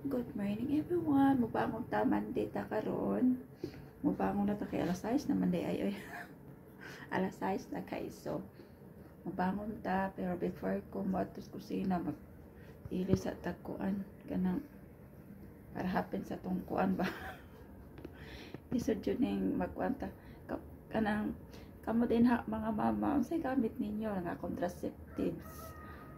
Good morning everyone. Mubangon ta Monday ta karon. Mubangon na ta kay alas 6 na Monday ay oy. Alas 6 na kay so. Mubangon ta pero before ko moatos kusina mag-ili sa tagkuan kanang para happen sa tungkuan ba. Isod yun yung magkuan ta kanang kamo din ha mga mama unsay gamit ninyo nga contraceptives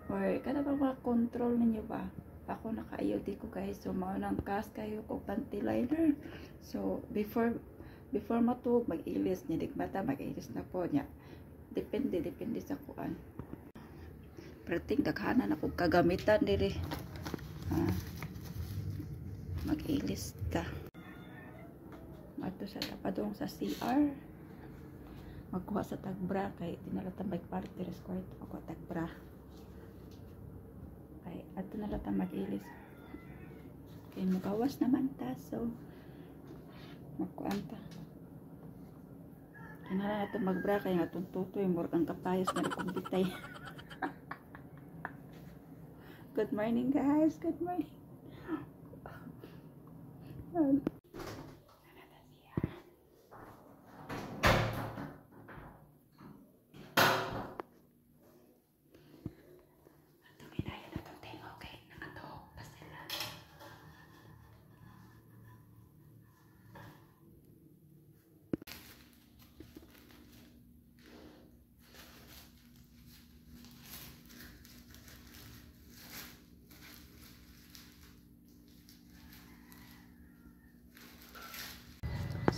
or kana ba mga control ninyo ba? Ako naka-IOD ko guys, so maunang cast kayo ko panty liner. So before matug mag-ilis niya digmata mag-ilis na po niya. Depende sa kuan. Perting daghanan ako kagamitan diri. Mag-ilis ta. Mato sa tapadong sa CR. Magkuha sa tagbra kay tinalatan bike party resort ako tagbra. Ay, ato na lang mag-ilis. Okay, magawas naman ta. So, magkuan ta. Kinala na ito magbra kaya nga itong tutoy. Murang kapayos na kumbitay. Good morning guys. Good morning.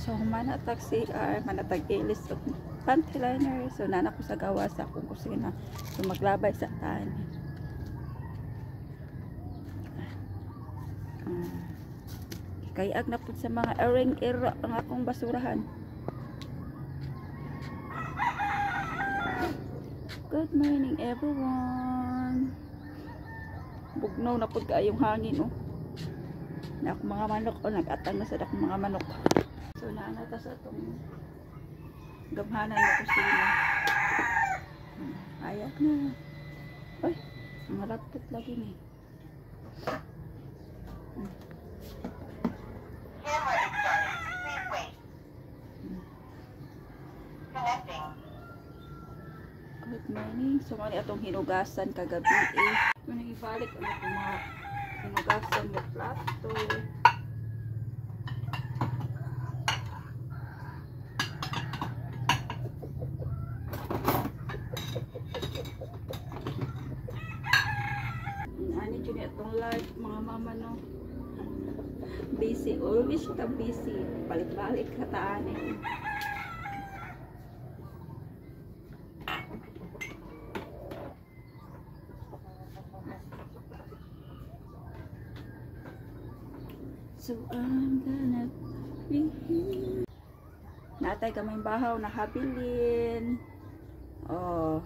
So, manatag CR, manatag ilis of panty liner. So, nana ko sa gawa sa akong kusina. So, maglabay sa taan. Kayag na po sa mga ering-ero ang akong basurahan. Good morning everyone. Bugnaw na po kayong hangin oh. Na akong mga manok o nag-atang na sa akong mga manok. So naanata sa itong gamhanan na kusina. Ayak na. Ay, ang laptop lagi ni. Camera is starting. Please wait. Connecting. Good morning. So mali atong hinugasan kagabi eh. Kung ibalik ang itong mga hinugasan ng plato. Ani dyan itong live mga mama no. Busy. Always ka busy. Balik-balik kataan eh. So I'm gonna be here. Natay kamay bahaw na habilin. Oh.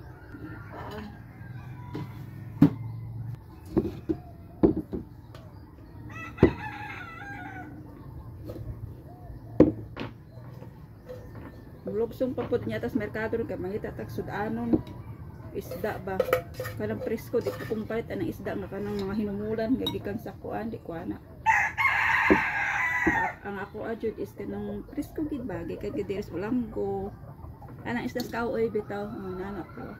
Lugsong papod niya tas merkado rin kay mangita tag sudanon isda ba kanang presko di ko kung palit anang isda nga kanang mga hinumulan gagikan sa kuan di kuana. Ang ako adjud is kanang presko gid ba kay gidiris ulanggo anang isda sa kaoy bitaw nana po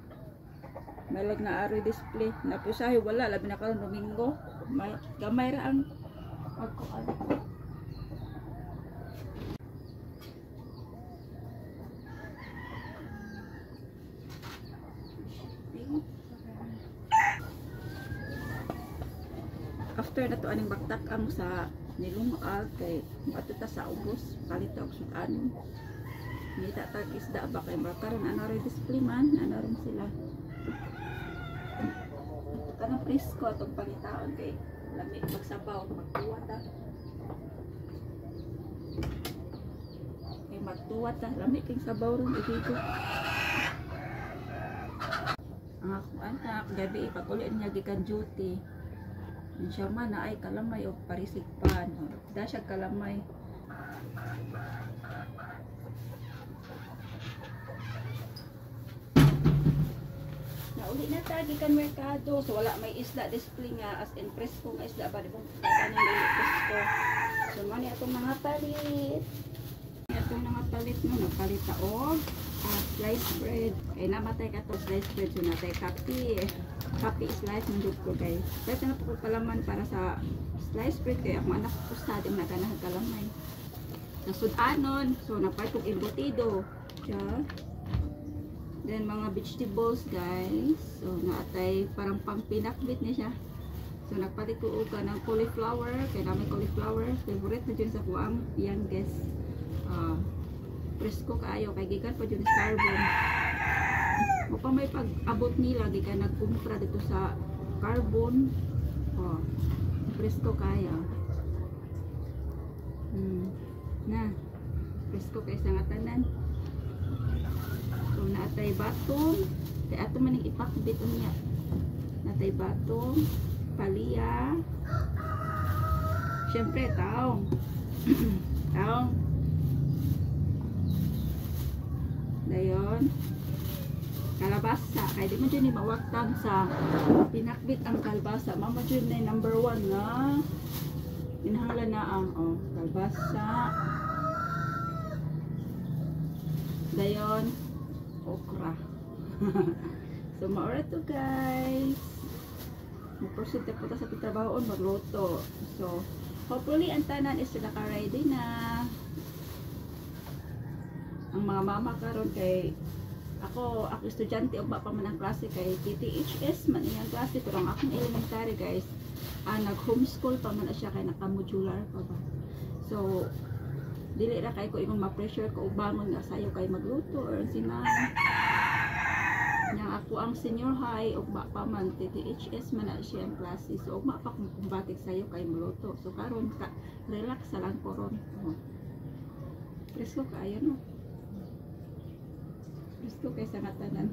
malag na ari display na po sahi wala labi na karon Domingo may gamay ra ang magkuan. After na to aning baktak ang sa nilungal kay matuta sa ubos palit og sudan nita tag isda ba kay makaron ana ray display man ana ron sila kanang presko atong pangitaon kay lami magsabaw magtuwa ta kay magtuwa ta lami king sabaw ron dito ang ako anak gabi ipakulit niya gikan duty. Siya man na ay kalamay o parisig pan. Da siya kalamay. Nauli na ta gikan merkado. So wala may isda display nga as in presko nga isda ba di bang kanan dili presko. So man atong mga palit. Atong mga palit no nagpalit ta og sliced bread. Kay namatay ka to sliced bread so natay kape. Kape slice man jud ko guys. Pwede na po kalaman para sa sliced bread kay ako anak ko sa din naganahan kalamay. Nasudanon so napay kog embutido. Siya. Then mga vegetables guys. So naatay parang pang pinakbit ni siya. So nagpalit ko og ng cauliflower kay namin cauliflower favorite na dyan sa kuang youngest. Presko kaayo kay gikan pa dyan sa carbon. O pa may pag-abot nila gikan nagkumpra dito sa carbon. Presko kaya. Na presko kay sa nga tanan. So naatay batong, kay ato man ning ipakbit unya. Natay batong, palya. Syempre taong. Taong. Dayon. Kalabasa, kay di man dyan ni mawaktang sa pinakbit ang kalbasa. Mama dyan na number 1 na inahanglan na ang kalbasa. Dayon okra. So maura to guys. Mag-proceed na po sa trabahoon magluto. So hopefully ang tanan is naka-ready na. Ang mga mama karon kay ako estudyante og pa man ang klase kay TTHS man iyang klase pero ang akong elementary guys nag-homeschool pa man siya kay naka-modular pa ba. So dili ra kay ko ingon ma-pressure ko og bangon nga sayo kay magluto or sina nga ako ang senior high og pa man TTHS man na siya ang klase so og pa kung kumbatik sayo kay magluto so karon ka relax sa lang ko ron. Presko kaayo no. Presko kay sa ngatanan.